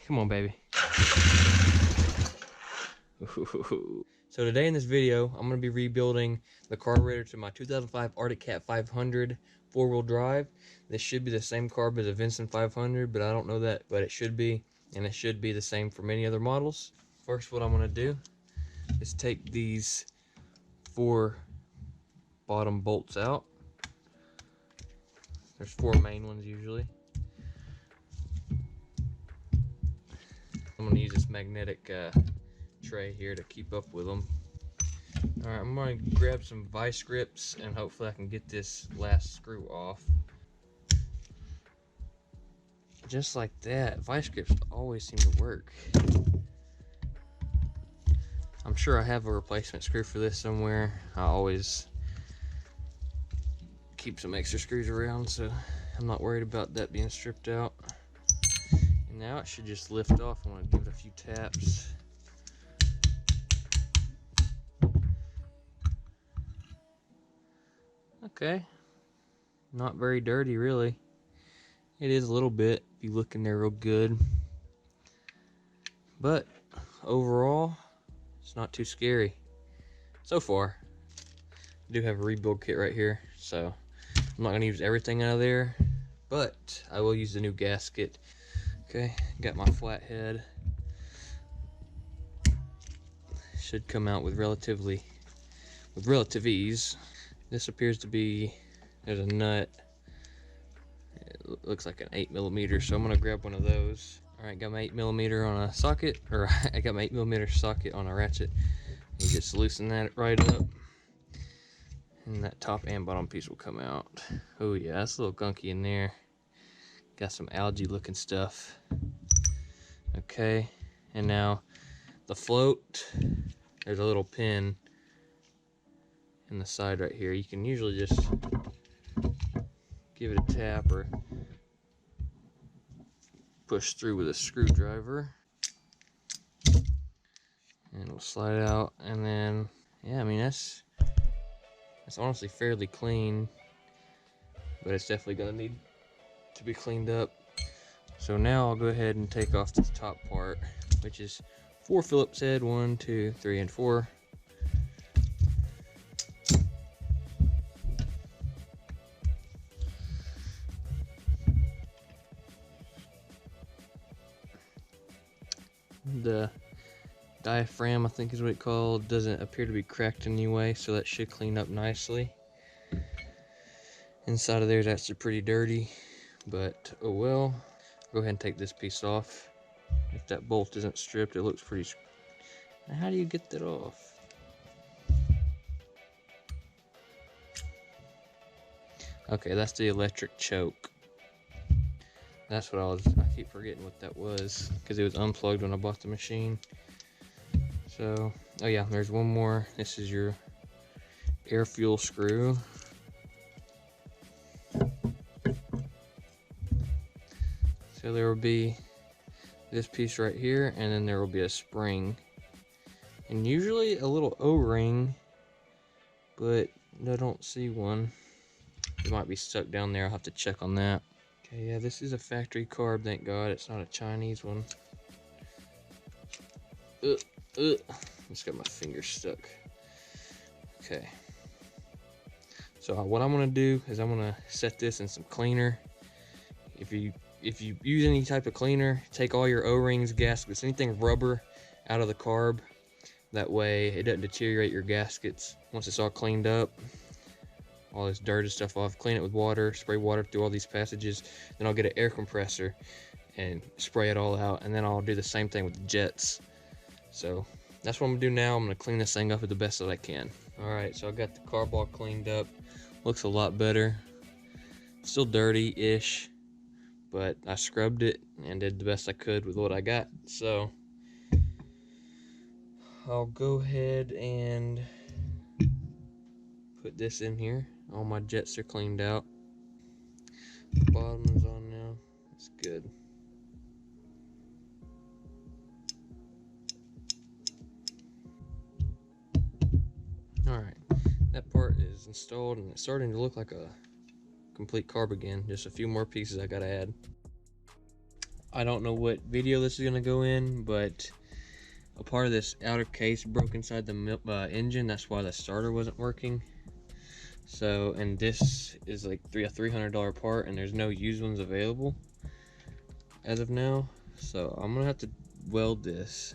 Come on, baby. So today in this video, I'm going to be rebuilding the carburetor to my 2005 Arctic Cat 500 four-wheel drive. This should be the same carb as a Vincent 500, but I don't know that, but it should be, and it should be the same for many other models. First, what I'm going to do is take these 4 bottom bolts out. There's 4 main ones usually. I'm going to use this magnetic tray here to keep up with them. Alright, I'm going to grab some vice grips and hopefully I can get this last screw off. Just like that. Vice grips always seem to work. I'm sure I have a replacement screw for this somewhere. I always keep some extra screws around, so I'm not worried about that being stripped out. And now it should just lift off. I'm going to give it a few taps. Okay, not very dirty really. It is a little bit if you look in there real good, but overall it's not too scary so far. I do have a rebuild kit right here, so I'm not going to use everything out of there, but I will use the new gasket. Okay, got my flathead. Should come out with relative ease. This appears to be, there's a nut. It looks like an 8mm, so I'm gonna grab one of those. All right, got my 8mm on a socket, or I got my 8mm socket on a ratchet. You just loosen that right up, and that top and bottom piece will come out. Oh yeah, that's a little gunky in there. Got some algae looking stuff. Okay, and now the float, there's a little pin in the side right here. You can usually just give it a tap or push through with a screwdriver and it'll slide out. And then yeah, I mean that's honestly fairly clean, but it's definitely gonna need to be cleaned up. So now I'll go ahead and take off this top part, which is 4 Phillips head, 1, 2, 3, and 4. The diaphragm, I think is what it's called, doesn't appear to be cracked anyway, so that should clean up nicely. Inside of there is actually pretty dirty, but oh well. Go ahead and take this piece off. If that bolt isn't stripped, it looks pretty. Now, how do you get that off? Okay, that's the electric choke. That's what I keep forgetting what that was, because it was unplugged when I bought the machine. So, oh yeah, there's one more. This is your air fuel screw. So there will be this piece right here, and then there will be a spring. And usually a little O-ring, but I don't see one. It might be stuck down there. I'll have to check on that. Okay, yeah, this is a factory carb, thank God. It's not a Chinese one. Just got my finger stuck. Okay. So what I'm gonna do is I'm gonna set this in some cleaner. If you use any type of cleaner, take all your O-rings, gaskets, anything rubber out of the carb. That way it doesn't deteriorate your gaskets. Once it's all cleaned up, all this dirt and stuff off, clean it with water, spray water through all these passages. Then I'll get an air compressor and spray it all out, and then I'll do the same thing with the jets. So that's what I'm gonna do now. I'm gonna clean this thing up the best that I can. All right, so I got the carb all cleaned up. Looks a lot better. Still dirty-ish, but I scrubbed it and did the best I could with what I got. So I'll go ahead and put this in here. All my jets are cleaned out. The bottom is on now. That's good. Alright, that part is installed and it's starting to look like a complete carb again. Just a few more pieces I gotta add. I don't know what video this is gonna go in, but a part of this outer case broke inside the engine. That's why the starter wasn't working. So, and this is like a $300 part, and there's no used ones available as of now. So I'm gonna have to weld this.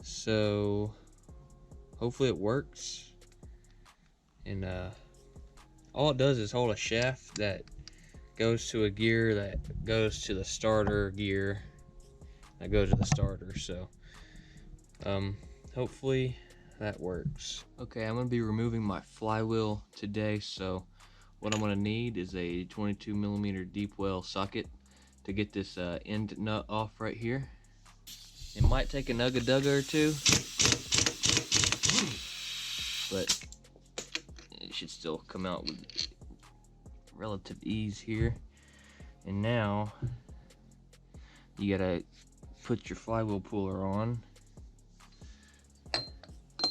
So hopefully it works. And all it does is hold a shaft that goes to a gear that goes to the starter gear that goes to the starter. So hopefully that works. Okay, I'm gonna be removing my flywheel today, so what I'm gonna need is a 22mm deep well socket to get this end nut off right here. It might take a nugga-dugga or two, but it should still come out with relative ease here. And now you gotta put your flywheel puller on.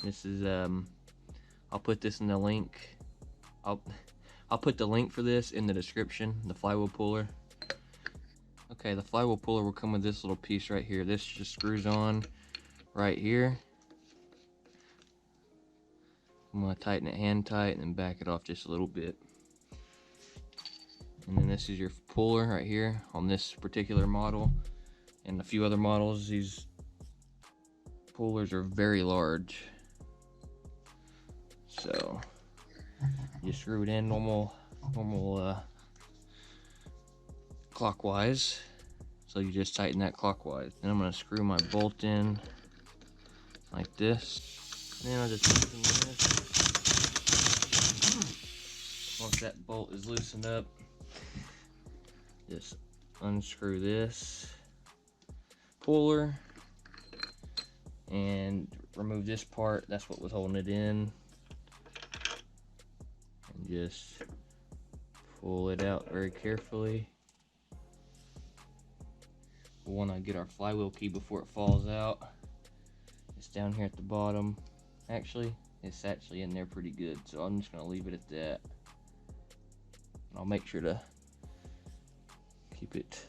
This is I'll put this in the link. I'll put the link for this in the description, the flywheel puller. Okay, the flywheel puller will come with this little piece right here. This just screws on right here. I'm gonna tighten it hand tight and then back it off just a little bit. And then this is your puller right here on this particular model. And a few other models, these pullers are very large. So you screw it in normal clockwise. So you just tighten that clockwise. Then I'm gonna screw my bolt in like this. Then I'll just loosen this. Once that bolt is loosened up, just unscrew this puller and remove this part. That's what was holding it in. And just pull it out very carefully. We want to get our flywheel key before it falls out. It's down here at the bottom. Actually, it's actually in there pretty good, so I'm just going to leave it at that. And I'll make sure to keep it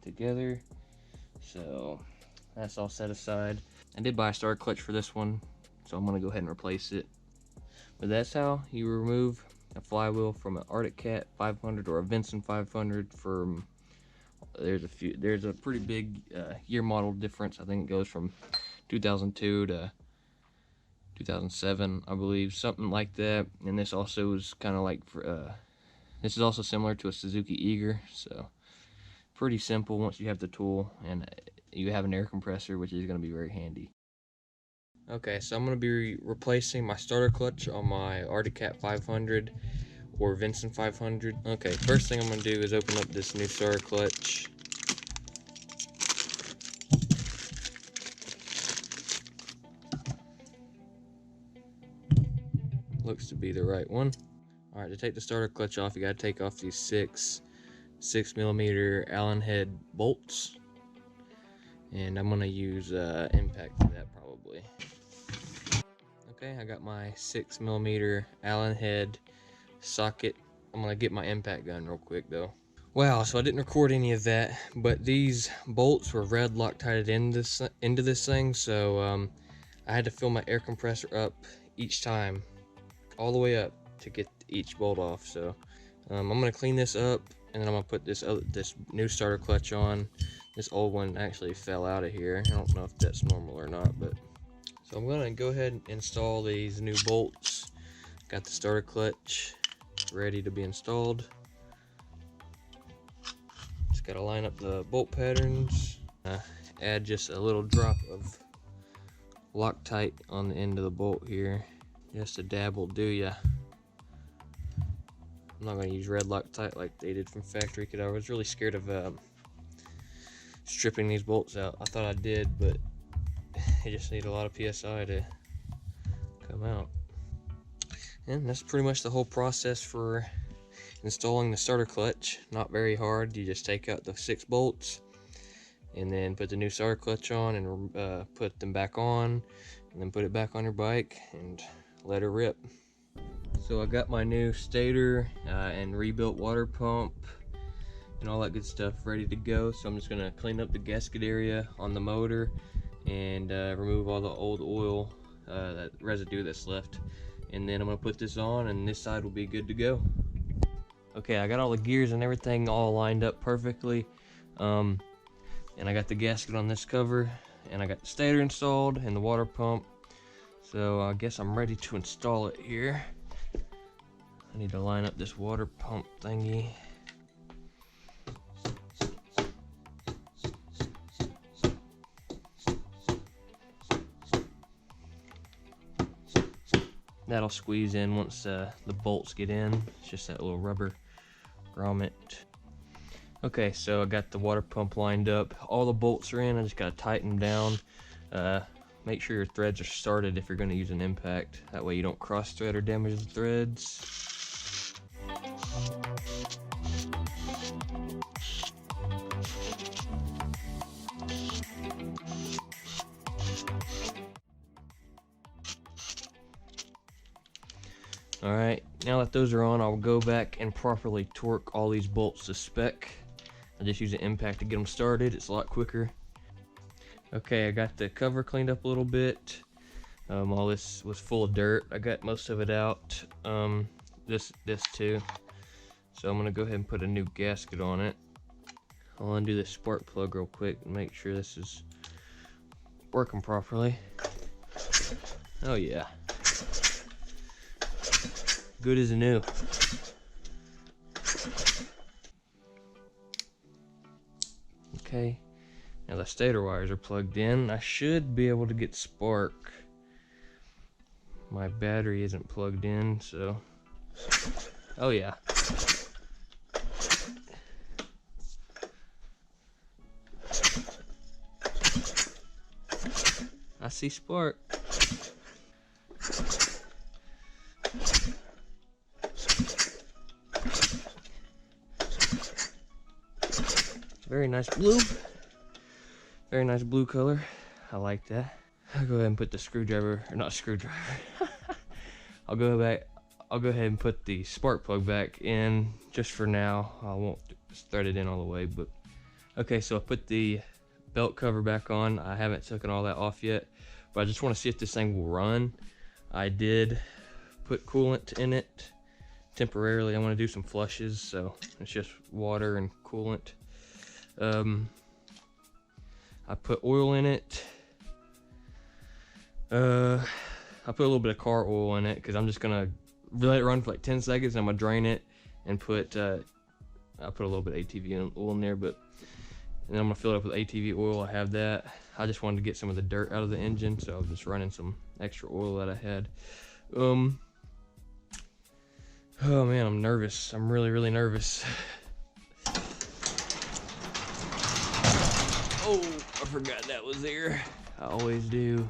together. So that's all set aside. I did buy a starter clutch for this one, so I'm going to go ahead and replace it. But that's how you remove a flywheel from an Arctic Cat 500 or a Vincent 500 from... There's a pretty big year model difference. I think it goes from 2002 to 2007, I believe, something like that. And this also is kind of like this is also similar to a Suzuki Eager, so pretty simple once you have the tool and you have an air compressor, which is going to be very handy. Okay, so I'm going to be replacing my starter clutch on my Arctic Cat 500 or Vincent 500. Okay, first thing I'm going to do is open up this new starter clutch. Looks to be the right one. Alright, to take the starter clutch off, you got to take off these 6mm Allen head bolts. And I'm going to use impact for that probably. Okay, I got my 6mm Allen head socket. I'm gonna get my impact gun real quick though. Wow, so I didn't record any of that, but these bolts were red Loctited into this thing, so I had to fill my air compressor up each time, all the way up to get each bolt off. So I'm gonna clean this up, and then I'm gonna put this new starter clutch on. This old one actually fell out of here. I don't know if that's normal or not, but so I'm gonna go ahead and install these new bolts. Got the starter clutch ready to be installed. Just gotta line up the bolt patterns. Add just a little drop of Loctite on the end of the bolt here. Just a dab will do ya. I'm not gonna use red Loctite like they did from factory because I was really scared of stripping these bolts out. I thought I did, but you just need a lot of PSI to come out. And that's pretty much the whole process for installing the starter clutch. Not very hard. You just take out the 6 bolts and then put the new starter clutch on and put them back on, and then put it back on your bike and let her rip. So I got my new stator and rebuilt water pump and all that good stuff ready to go. So I'm just gonna clean up the gasket area on the motor and remove all the old oil, that residue that's left, and then I'm gonna put this on and this side will be good to go. Okay, I got all the gears and everything all lined up perfectly, and I got the gasket on this cover, and I got the stator installed and the water pump. So I guess I'm ready to install it here. I need to line up this water pump thingy. That'll squeeze in once the bolts get in. It's just that little rubber grommet. Okay, so I got the water pump lined up. All the bolts are in. I just gotta tighten them down. Make sure your threads are started if you're gonna use an impact. That way you don't cross thread or damage the threads. Alright, now that those are on, I'll go back and properly torque all these bolts to spec. I just use an impact to get them started. It's a lot quicker. Okay, I got the cover cleaned up a little bit. All this was full of dirt. I got most of it out. This too. So I'm gonna go ahead and put a new gasket on it. I'll undo this spark plug real quick and make sure this is working properly. Oh yeah. Good as new. Okay, now the stator wires are plugged in. I should be able to get spark. My battery isn't plugged in, so. Oh yeah. I see spark. Very nice blue. Very nice blue color. I like that. I'll go ahead and put the screwdriver, or not screwdriver. I'll go ahead and put the spark plug back in just for now. I won't thread it in all the way, but okay. So I put the belt cover back on. I haven't taken all that off yet, but I just want to see if this thing will run. I did put coolant in it temporarily. I want to do some flushes, so it's just water and coolant. I put oil in it. I put a little bit of car oil in it because I'm just gonna let it run for like 10 seconds. And I'm gonna drain it and put I put a little bit of ATV oil in there, and then I'm gonna fill it up with ATV oil. I have that. I just wanted to get some of the dirt out of the engine, so I was just running some extra oil that I had. Oh man, I'm nervous. I'm really nervous. Oh, I forgot that was there. I always do.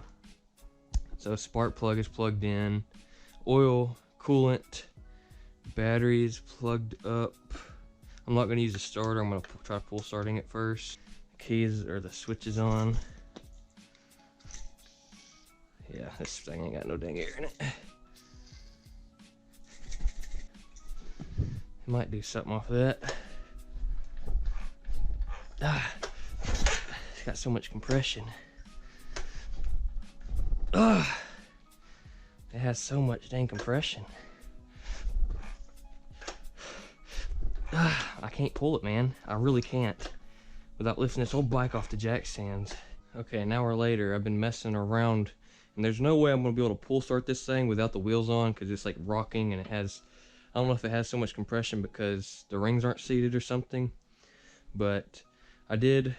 So spark plug is plugged in. Oil, coolant, battery is plugged up. I'm not gonna use a starter. I'm gonna try pull starting it first. Keys or the switch is on. Yeah, this thing ain't got no dang air in it. Might do something off of that. It's got so much compression. It has so much dang compression. I can't pull it, man. I really can't without lifting this old bike off the jack stands. Okay, an hour later, I've been messing around, and there's no way I'm gonna be able to pull start this thing without the wheels on, because it's like rocking, and it has, I don't know if it has so much compression because the rings aren't seated or something, but I did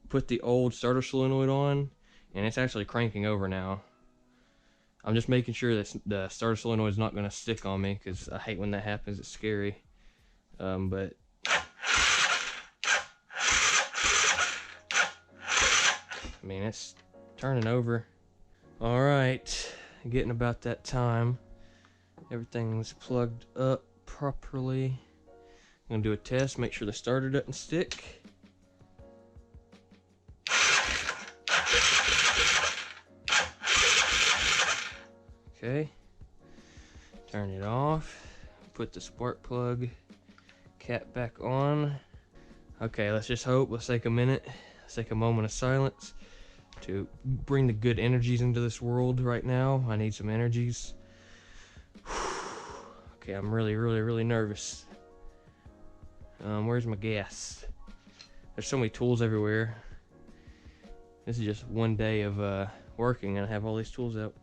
put the old starter solenoid on, and it's actually cranking over now. I'm just making sure that the starter solenoid is not going to stick on me, because I hate when that happens. It's scary. But I mean, it's turning over. All right, getting about that time. Everything's plugged up properly. I'm gonna do a test, make sure the starter doesn't stick. Okay, turn it off, put the spark plug cap back on. Okay, let's just hope. Let's take a minute. Let's take a moment of silence to bring the good energies into this world right now. I need some energies. Okay, I'm really nervous. Where's my gas? There's so many tools everywhere. This is just one day of working and I have all these tools out.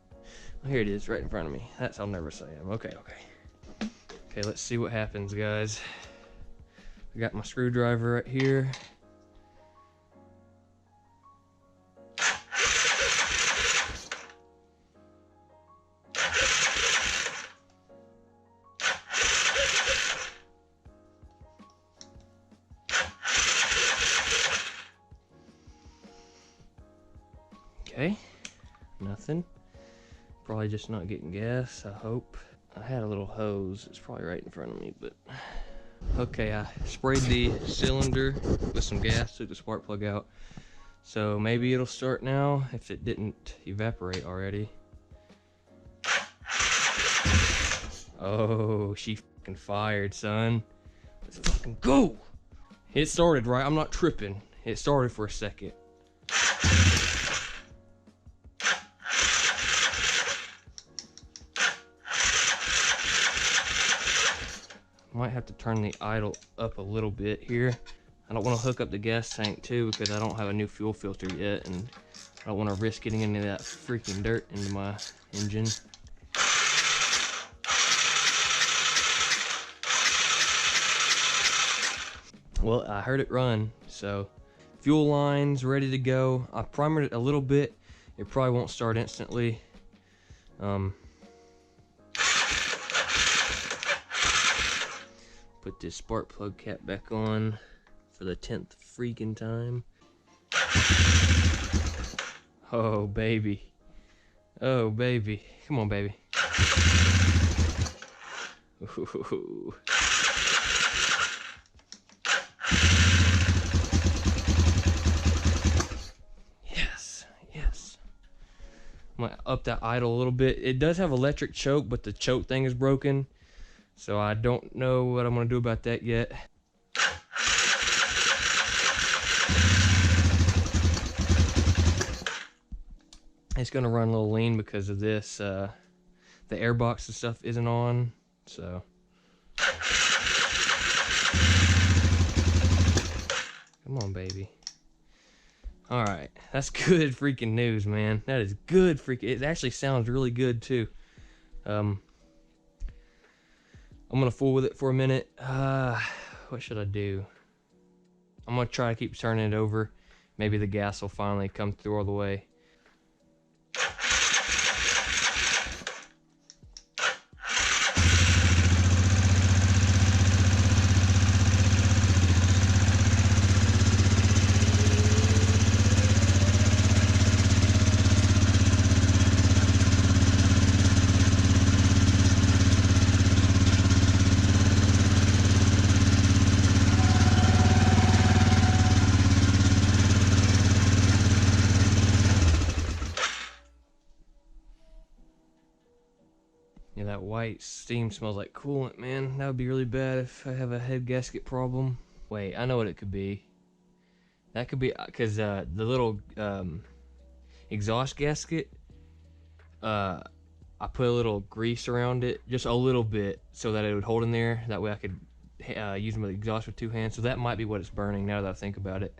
Well, here it is right in front of me. That's how nervous I am. Okay. Okay, let's see what happens, guys. I got my screwdriver right here. Okay, nothing. Probably just not getting gas, I hope. I had a little hose, it's probably right in front of me, but... Okay, I sprayed the cylinder with some gas, took the spark plug out. So maybe it'll start now, if it didn't evaporate already. Oh, she fucking fired, son. Let's fucking go! It started, right? I'm not tripping. It started for a second. Might have to turn the idle up a little bit here. I don't want to hook up the gas tank too because I don't have a new fuel filter yet, and I don't want to risk getting any of that freaking dirt into my engine. Well, I heard it run, so fuel line's ready to go. I primered it a little bit. It probably won't start instantly. Put this spark plug cap back on for the 10th freaking time. Oh, baby. Oh, baby. Come on, baby. Ooh. Yes. I'm gonna up that idle a little bit. It does have electric choke, but the choke thing is broken. So I don't know what I'm gonna do about that yet. It's gonna run a little lean because of this. The airbox and stuff isn't on, so. Come on, baby. All right, that's good freaking news, man. That is good freaking. It actually sounds really good too. I'm gonna fool with it for a minute. What should I do? I'm gonna try to keep turning it over. Maybe the gas will finally come through all the way. Yeah, that white steam smells like coolant, man. That would be really bad if I have a head gasket problem. Wait, I know what it could be. That could be because the little exhaust gasket, I put a little grease around it, just a little bit, so that it would hold in there. That way I could use my exhaust with two hands. So that might be what it's burning now that I think about it.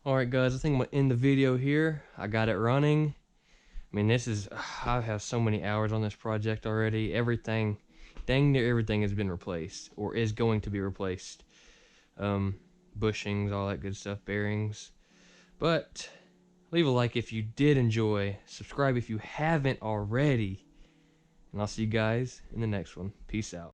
Alright guys, I think I'm going to end the video here. I got it running. I mean, I have so many hours on this project already. Dang near everything has been replaced, or is going to be replaced. bushings, all that good stuff, bearings. But leave a like if you did enjoy, subscribe if you haven't already, and I'll see you guys in the next one. Peace out.